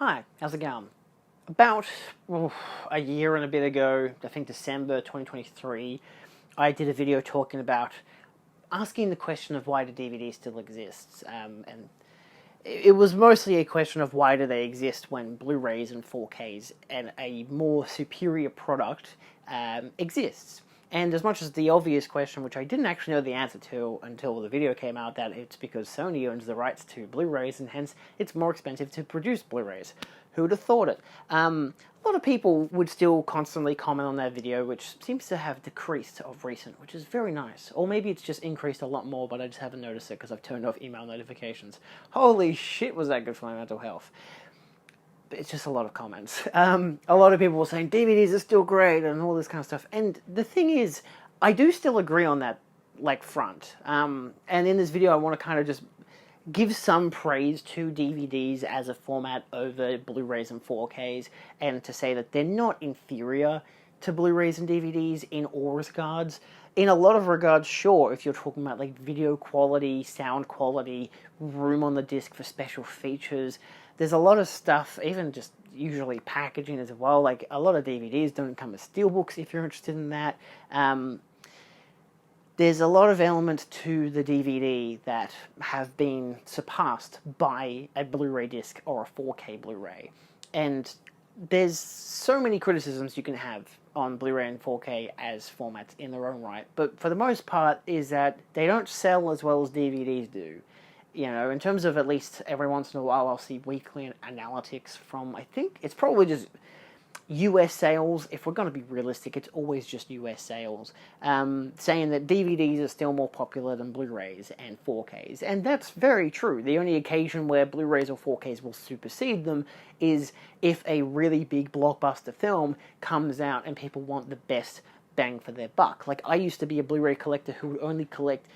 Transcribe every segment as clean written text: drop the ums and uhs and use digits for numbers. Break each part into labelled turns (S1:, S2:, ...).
S1: Hi, how's it going? About a year and a bit ago, I think December 2023, I did a video talking about asking the question of why do DVDs still exist. And it was mostly a question of why do they exist when Blu-rays and 4Ks and a more superior product exists. And as much as the obvious question, which I didn't actually know the answer to until the video came out, that it's because Sony owns the rights to Blu-rays and hence it's more expensive to produce Blu-rays. Who'd have thought it? A lot of people would still constantly comment on that video, which seems to have decreased of recent, which is very nice. Or maybe it's just increased a lot more, but I just haven't noticed it because I've turned off email notifications. Holy shit, was that good for my mental health. It's just a lot of comments. A lot of people were saying DVDs are still great and all this kind of stuff. And the thing is, I do still agree on that, front. And in this video, I want to kind of just give some praise to DVDs as a format over Blu-rays and 4Ks, and to say that they're not inferior to Blu-rays and DVDs in all regards. In a lot of regards, sure, if you're talking about video quality, sound quality, room on the disc for special features, there's a lot of stuff, even just usually packaging as well. A lot of DVDs don't come as steelbooks if you're interested in that. There's a lot of elements to the DVD that have been surpassed by a Blu-ray disc or a 4K Blu-ray. And there's so many criticisms you can have on Blu-ray and 4K as formats in their own right. But for the most part is that they don't sell as well as DVDs do. You know, in terms of at least every once in a while I'll see weekly analytics from, I think it's probably just US sales. If we're going to be realistic, it's always just US sales, saying that DVDs are still more popular than Blu-rays and 4Ks, and that's very true. The only occasion where Blu-rays or 4Ks will supersede them is if a really big blockbuster film comes out and people want the best bang for their buck. I used to be a Blu-ray collector who would only collect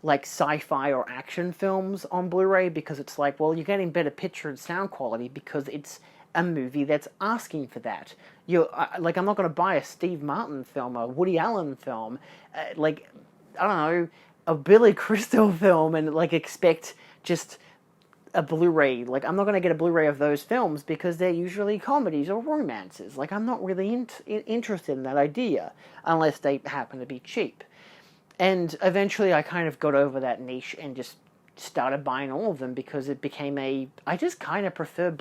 S1: sci-fi or action films on Blu-ray because it's well, you're getting better picture and sound quality because it's a movie that's asking for that. I'm not going to buy a Steve Martin film, a Woody Allen film, I don't know, a Billy Crystal film, and expect just a Blu-ray. I'm not going to get a Blu-ray of those films because they're usually comedies or romances. I'm not really interested in that idea unless they happen to be cheap. And eventually I kind of got over that niche and just started buying all of them because it became I just kind of prefer,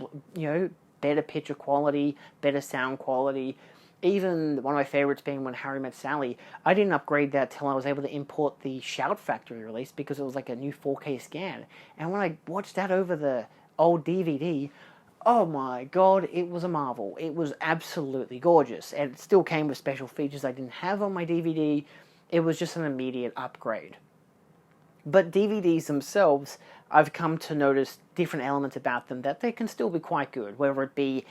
S1: better picture quality, better sound quality. Even one of my favorites being When Harry Met Sally. I didn't upgrade that till I was able to import the Shout Factory release because it was a new 4K scan. And when I watched that over the old DVD, oh my god, it was a marvel. It was absolutely gorgeous. And it still came with special features I didn't have on my DVD. It was just an immediate upgrade. But DVDs themselves, I've come to notice different elements about them that they can still be quite good, whether it be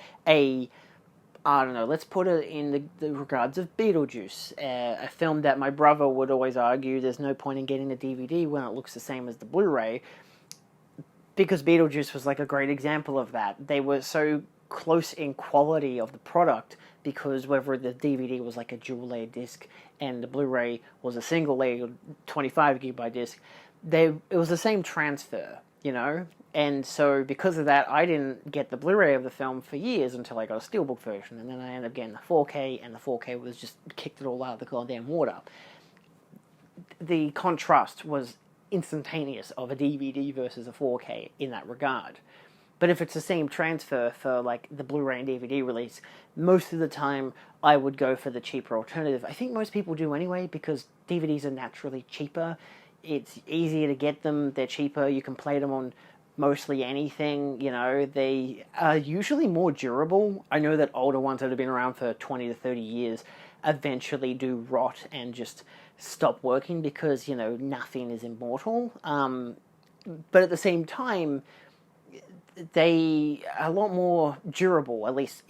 S1: let's put it in the regards of Beetlejuice, a film that my brother would always argue there's no point in getting a DVD when it looks the same as the Blu-ray, because Beetlejuice was a great example of that. They were so close in quality of the product because whether the DVD was a dual layer disc and the Blu-ray was a single layer 25 gigabyte disc, it was the same transfer, and so because of that I didn't get the Blu-ray of the film for years until I got a steelbook version, and then I ended up getting the 4K, and the 4K was just kicked it all out of the goddamn water. The contrast was instantaneous of a DVD versus a 4K in that regard. But if it's the same transfer for the Blu-ray and DVD release, most of the time I would go for the cheaper alternative. I think most people do anyway because DVDs are naturally cheaper. It's easier to get them, they're cheaper, you can play them on mostly anything, they are usually more durable. I know that older ones that have been around for 20 to 30 years eventually do rot and just stop working because, nothing is immortal. But at the same time, they are a lot more durable, at least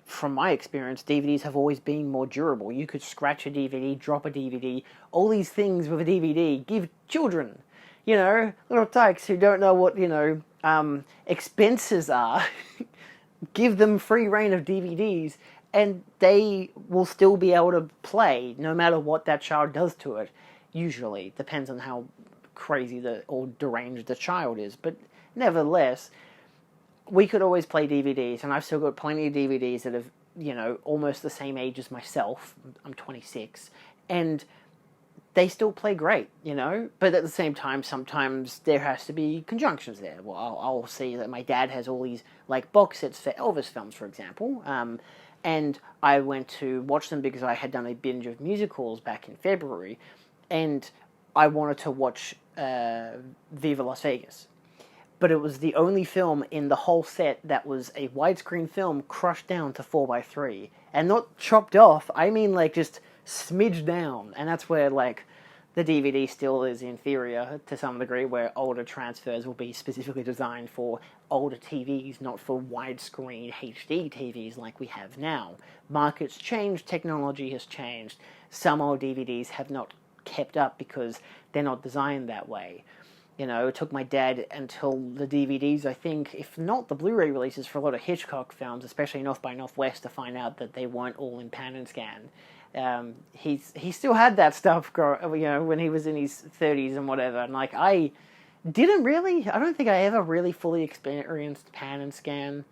S1: from my experience. DVDs have always been more durable. You could scratch a DVD, drop a DVD, all these things with a DVD, give children, little tykes who don't know what, expenses are, give them free reign of DVDs, and they will still be able to play no matter what that child does to it. Usually, depends on how crazy or deranged the child is, but nevertheless, we could always play DVDs, and I've still got plenty of DVDs that have, almost the same age as myself. I'm 26, and they still play great, But at the same time, sometimes there has to be conjunctions there. Well, I'll see that my dad has all these, like, box sets for Elvis films, for example, and I went to watch them because I had done a binge of musicals back in February, and I wanted to watch Viva Las Vegas. But it was the only film in the whole set that was a widescreen film crushed down to 4:3. And not chopped off, I mean like just smidged down. And that's where like the DVD still is inferior to some degree, where older transfers will be specifically designed for older TVs, not for widescreen HD TVs like we have now. Markets changed, technology has changed. Some old DVDs have not kept up because they're not designed that way. It took my dad until the DVDs, I think, if not the Blu-ray releases for a lot of Hitchcock films, especially North by Northwest, to find out that they weren't all in pan and scan. He still had that stuff, when he was in his 30s and whatever. And like, I don't think I ever really fully experienced pan and scan.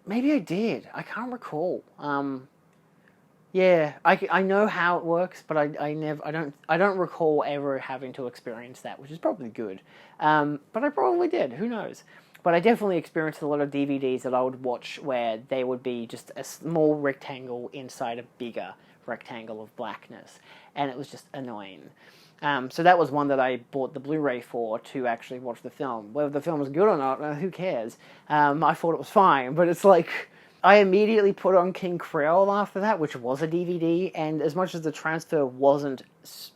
S1: Maybe I did. I can't recall. Yeah, I know how it works, but I don't recall ever having to experience that, which is probably good. But I probably did. Who knows? But I definitely experienced a lot of DVDs that I would watch where they would be just a small rectangle inside a bigger rectangle of blackness, and it was just annoying. So that was one that I bought the Blu-ray for, to actually watch the film. Whether the film was good or not, who cares? I thought it was fine, but it's like, I immediately put on King Creole after that, which was a DVD, and as much as the transfer wasn't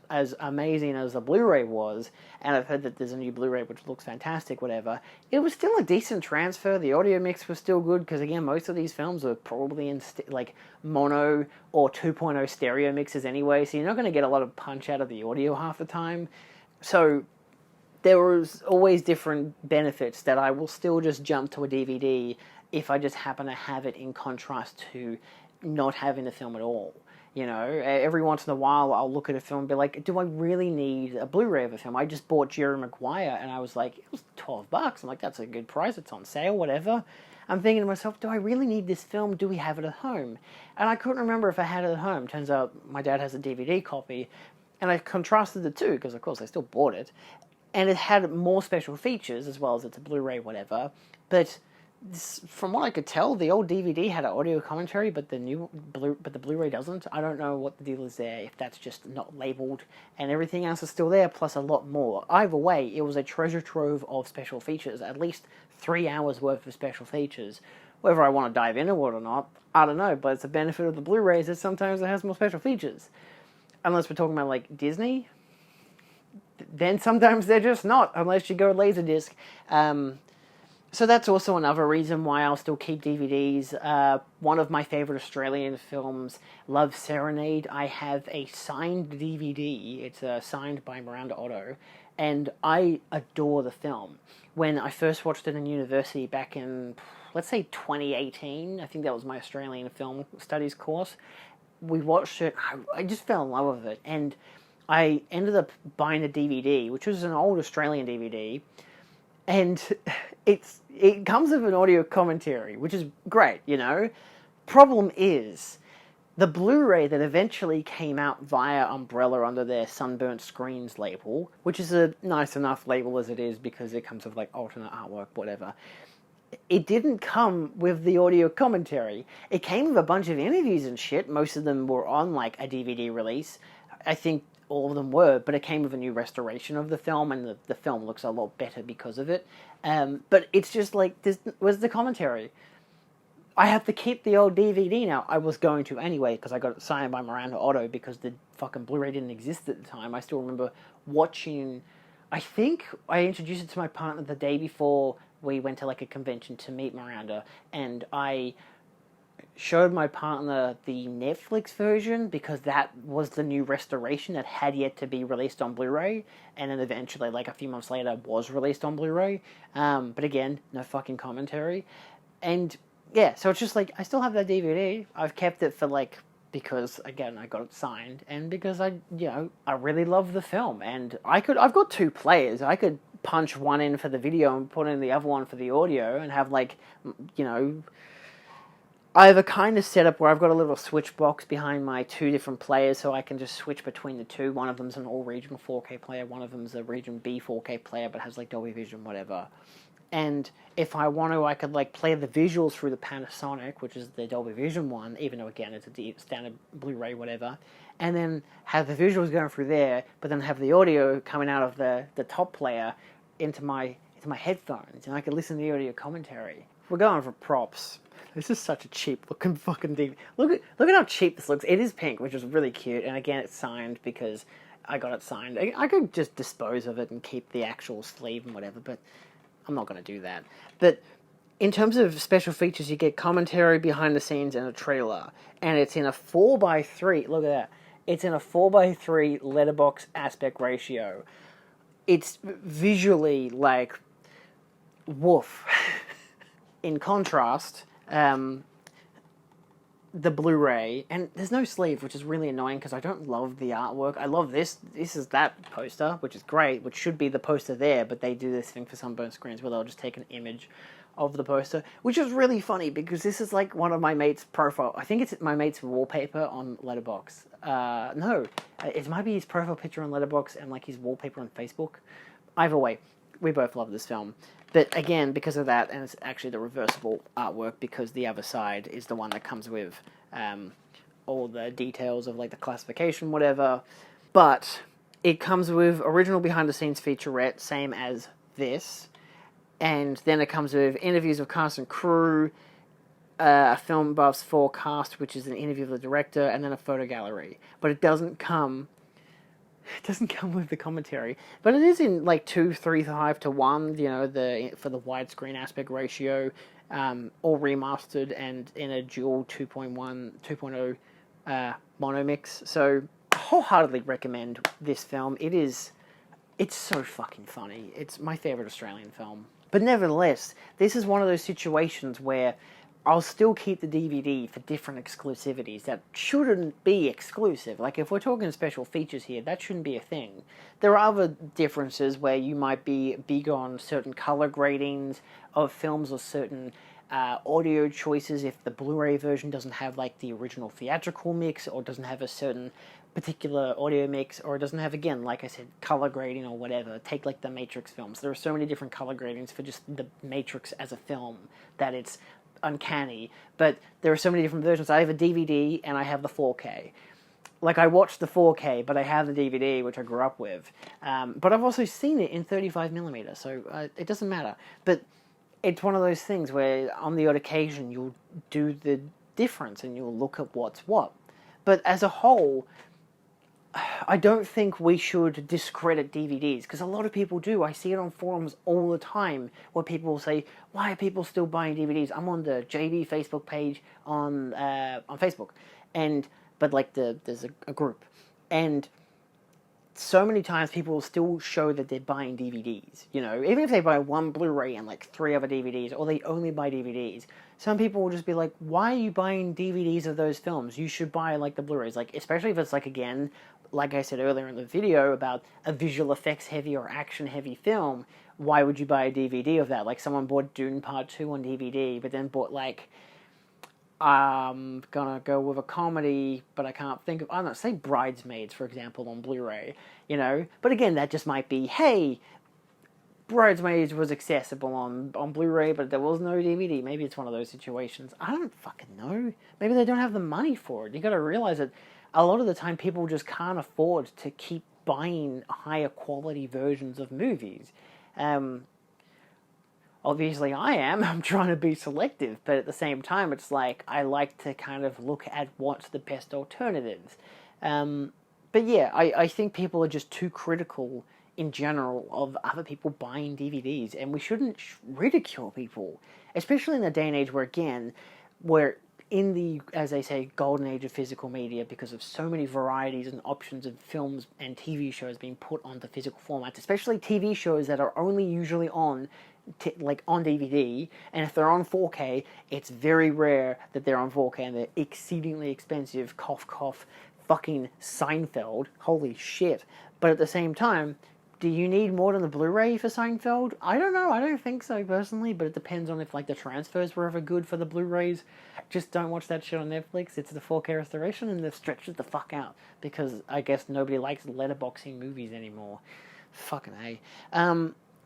S1: as amazing as the Blu-ray was, and I've heard that there's a new Blu-ray which looks fantastic, whatever, it was still a decent transfer. The audio mix was still good, because again, most of these films are probably in like mono or 2.0 stereo mixes anyway, so you're not going to get a lot of punch out of the audio half the time. So there was always different benefits that I will still just jump to a DVD if I just happen to have it, in contrast to not having the film at all. Every once in a while I'll look at a film and be like, do I really need a Blu-ray of a film? I just bought Jerry Maguire and I was like, it was $12. I'm like, that's a good price, it's on sale, whatever. I'm thinking to myself, do I really need this film? Do we have it at home? And I couldn't remember if I had it at home. Turns out my dad has a DVD copy, and I contrasted the two, because of course I still bought it, and it had more special features, as well as it's a Blu-ray, whatever, but from what I could tell, the old DVD had an audio commentary, but the Blu-ray doesn't. I don't know what the deal is there, if that's just not labeled, and everything else is still there, plus a lot more. Either way, it was a treasure trove of special features, at least 3 hours worth of special features. Whether I want to dive into it or not, I don't know, but it's a benefit of the Blu-rays that sometimes it has more special features. Unless we're talking about, like, Disney, then sometimes they're just not, unless you go Laserdisc. So that's also another reason why I'll still keep DVDs. One of my favorite Australian films, Love Serenade, I have a signed DVD. It's signed by Miranda Otto, and I adore the film. When I first watched it in university back in, let's say 2018, I think that was my Australian film studies course, we watched it, I just fell in love with it, and I ended up buying a DVD, which was an old Australian DVD, and it comes with an audio commentary, which is great, Problem is, the Blu-ray that eventually came out via Umbrella under their Sunburnt Screens label, which is a nice enough label as it is because it comes with like alternate artwork, whatever, it didn't come with the audio commentary. It came with a bunch of interviews and shit. Most of them were on like a DVD release. I think all of them were, but it came with a new restoration of the film, and the film looks a lot better because of it. But it's just like, this was the commentary. I have to keep the old DVD now. I was going to anyway, because I got it signed by Miranda Otto, because the fucking Blu-ray didn't exist at the time. I still remember watching, I think I introduced it to my partner the day before we went to like a convention to meet Miranda, and I showed my partner the Netflix version, because that was the new restoration that had yet to be released on Blu-ray, and then eventually, like a few months later, was released on Blu-ray. But again, no fucking commentary. And yeah, so it's just like, I still have that DVD. I've kept it for like, because again, I got it signed, and because I really love the film, and I've got 2 players. I could punch one in for the video and put in the other one for the audio, and have like, you know, I have a kind of setup where I've got a little switch box behind my two different players, so I can just switch between the two. One of them's an all-region 4K player, one of them's a region B 4K player, but has like Dolby Vision, whatever. And if I want to, I could like play the visuals through the Panasonic, which is the Dolby Vision one, even though again it's a standard Blu-ray, whatever, and then have the visuals going through there, but then have the audio coming out of the top player into my headphones, and I could listen to the audio commentary. We're going for props. This is such a cheap looking fucking DVD. Look at how cheap this looks. It is pink, which is really cute, and again it's signed because I got it signed. I could just dispose of it and keep the actual sleeve and whatever, but I'm not going to do that. But in terms of special features, you get commentary, behind the scenes, and a trailer. And it's in a 4:3. Look at that. It's in a 4:3 letterbox aspect ratio. It's visually like, woof. In contrast, the Blu-ray, and there's no sleeve, which is really annoying because I don't love the artwork. I love this. This is that poster, which is great, which should be the poster there, but they do this thing for Sunburn Screens where they'll just take an image of the poster, which is really funny because this is like one of my mate's profile. I think it's my mate's wallpaper on Letterboxd. No, it might be his profile picture on Letterboxd and like his wallpaper on Facebook. Either way, we both love this film. But again, because of that, and it's actually the reversible artwork because the other side is the one that comes with all the details of like the classification, whatever. But it comes with original behind-the-scenes featurette, same as this. And then it comes with interviews with cast and crew, a Film Buffs forecast, which is an interview with the director, and then a photo gallery. But it doesn't come with the commentary, but it is in like 2:3:5 to 1. You know, for the widescreen aspect ratio, all remastered and in a dual 2.0 mono mix. So, I wholeheartedly recommend this film. It's so fucking funny. It's my favorite Australian film. But nevertheless, this is one of those situations where I'll still keep the DVD for different exclusivities that shouldn't be exclusive. Like, if we're talking special features here, that shouldn't be a thing. There are other differences where you might be big on certain color gradings of films or certain audio choices if the Blu-ray version doesn't have, like, the original theatrical mix or doesn't have a certain particular audio mix, or it doesn't have, again, like I said, color grading or whatever. Take, like, the Matrix films. There are so many different color gradings for just the Matrix as a film that it's uncanny, but there are so many different versions. I have a DVD and I have the 4K. Like, I watched the 4K, but I have the DVD, which I grew up with. But I've also seen it in 35mm, so it doesn't matter. But it's one of those things where, on the odd occasion, you'll do the difference and you'll look at what's what. But as a whole, I don't think we should discredit DVDs, because a lot of people do. I see it on forums all the time where people will say, why are people still buying DVDs? I'm on the JB Facebook page on Facebook, but like there's a group, and so many times people will still show that they're buying DVDs, you know, even if they buy one Blu-ray and like 3 other DVDs, or they only buy DVDs. Some people will just be like, why are you buying DVDs of those films? You should buy like the Blu-rays, like, especially if it's like, again, like I said earlier in the video about a visual effects heavy or action heavy film. Why would you buy a DVD of that? Like, someone bought Dune Part 2 on DVD, but then bought like, I'm gonna go with a comedy, but I can't think of, I don't know, say Bridesmaids, for example, on Blu-ray, you know? But again, that just might be, hey, Bridesmaids was accessible on Blu-ray, but there was no DVD. Maybe it's one of those situations. I don't fucking know. Maybe they don't have the money for it. You gotta realize that a lot of the time people just can't afford to keep buying higher quality versions of movies. Obviously I am. I'm trying to be selective, but at the same time it's like I like to kind of look at what's the best alternatives. But yeah, I think people are just too critical in general of other people buying DVDs, and we shouldn't ridicule people, especially in the day and age where, again, we're in the, as they say, golden age of physical media, because of so many varieties and options of films and TV shows being put onto physical formats, especially TV shows that are only usually on on DVD, and if they're on 4K, it's very rare that they're on 4K, and they're exceedingly expensive, cough cough, fucking Seinfeld, holy shit. But at the same time, Do you need more than the Blu-ray for Seinfeld? I don't know. I don't think so, personally, but it depends on if, like, the transfers were ever good for the Blu-rays. Just don't watch that shit on Netflix. It's the 4K restoration, and they've stretched it the fuck out, because I guess nobody likes letterboxing movies anymore. Fucking A.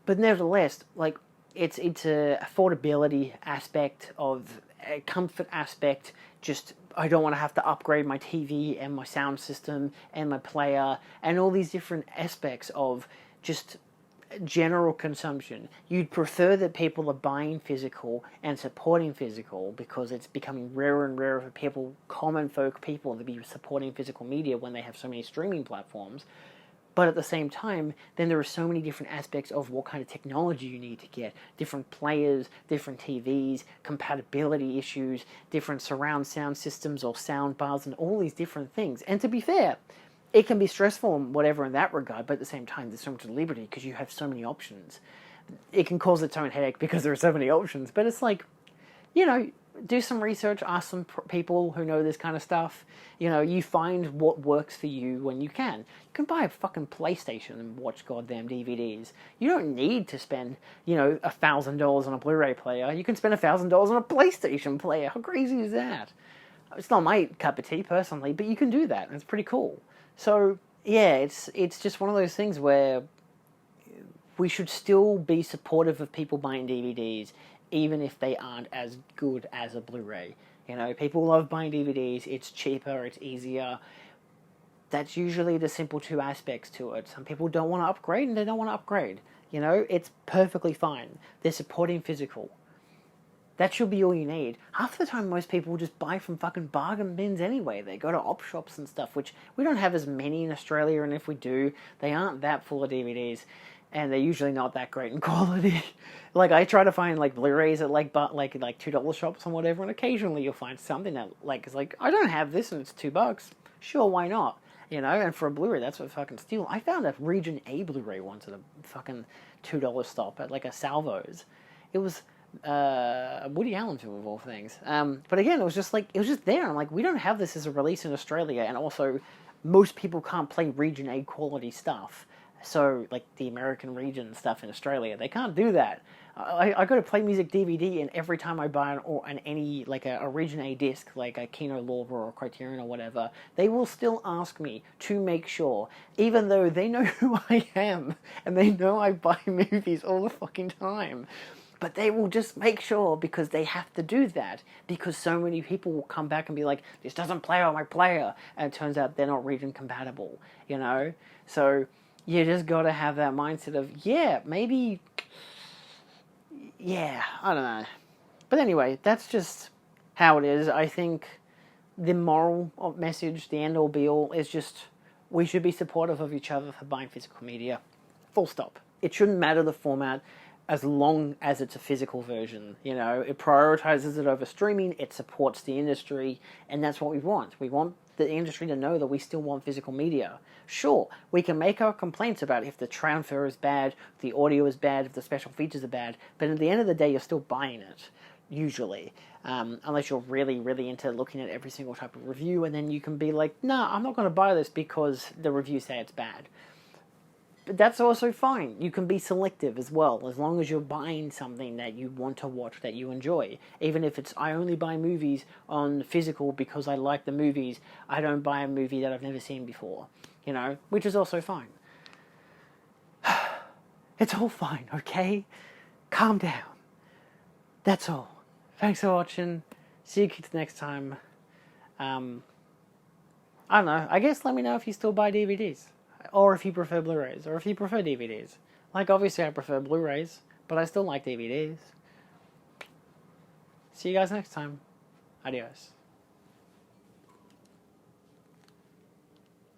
S1: But nevertheless, like, it's a affordability aspect, of a comfort aspect, just... I don't want to have to upgrade my TV and my sound system and my player and all these different aspects of just general consumption. You'd prefer that people are buying physical and supporting physical, because it's becoming rarer and rarer for people, common folk people, to be supporting physical media when they have so many streaming platforms. But at the same time, then there are so many different aspects of what kind of technology you need to get. Different players, different TVs, compatibility issues, different surround sound systems or sound bars, and all these different things. And to be fair, it can be stressful and whatever in that regard, but at the same time, there's so much liberty because you have so many options. It can cause its own headache because there are so many options, but it's like, you know, do some research, ask some people who know this kind of stuff. You know, you find what works for you when you can. You can buy a fucking PlayStation and watch goddamn DVDs. You don't need to spend, you know, $1,000 on a Blu-ray player. You can spend $1,000 on a PlayStation player. How crazy is that? It's not my cup of tea, personally, but you can do that, and it's pretty cool. So, yeah, it's just one of those things where we should still be supportive of people buying DVDs, even if they aren't as good as a Blu-ray. You know, people love buying DVDs, it's cheaper, it's easier. That's usually the simple two aspects to it. Some people don't want to upgrade, and they don't want to upgrade. You know, it's perfectly fine. They're supporting physical. That should be all you need. Half the time, most people just buy from fucking bargain bins anyway. They go to op shops and stuff, which we don't have as many in Australia, and if we do, they aren't that full of DVDs. And they're usually not that great in quality. Like, I try to find, like, Blu-rays at, like $2 shops and whatever, and occasionally you'll find something that, like, is like, I don't have this and it's $2. Sure, why not? You know, and for a Blu-ray, that's what fucking steal. I found a Region A Blu-ray once at a fucking $2 stop at, like, a Salvo's. It was a Woody Allen film, of all things. But again, it was just, like, it was just there. I'm like, we don't have this as a release in Australia, and also, most people can't play Region A quality stuff. So, like, the American region stuff in Australia, they can't do that. I go to Play Music DVD, and every time I buy a Region A disc, like a Kino Lorber or Criterion or whatever, they will still ask me to make sure, even though they know who I am, and they know I buy movies all the fucking time. But they will just make sure, because they have to do that, because so many people will come back and be like, this doesn't play on my player, and it turns out they're not region compatible, you know? So you just got to have that mindset of, yeah, maybe, yeah, I don't know. But anyway, that's just how it is. I think the moral message, the end-all be-all, is just we should be supportive of each other for buying physical media. Full stop. It shouldn't matter the format, as long as it's a physical version. You know, it prioritizes it over streaming, it supports the industry, and that's what we want. We want the industry to know that we still want physical media. Sure, we can make our complaints about if the transfer is bad, if the audio is bad, if the special features are bad, but at the end of the day, you're still buying it, usually. Unless you're really, really into looking at every single type of review, and then you can be like, nah, I'm not going to buy this because the reviews say it's bad. But that's also fine. You can be selective as well, as long as you're buying something that you want to watch, that you enjoy. Even if it's, I only buy movies on physical because I like the movies, I don't buy a movie that I've never seen before, you know, which is also fine. It's all fine, okay? Calm down. That's all. Thanks for watching. See you kids next time. I don't know. I guess let me know if you still buy DVDs. Or if you prefer Blu-rays, or if you prefer DVDs. Like, obviously I prefer Blu-rays, but I still like DVDs. See you guys next time. Adios.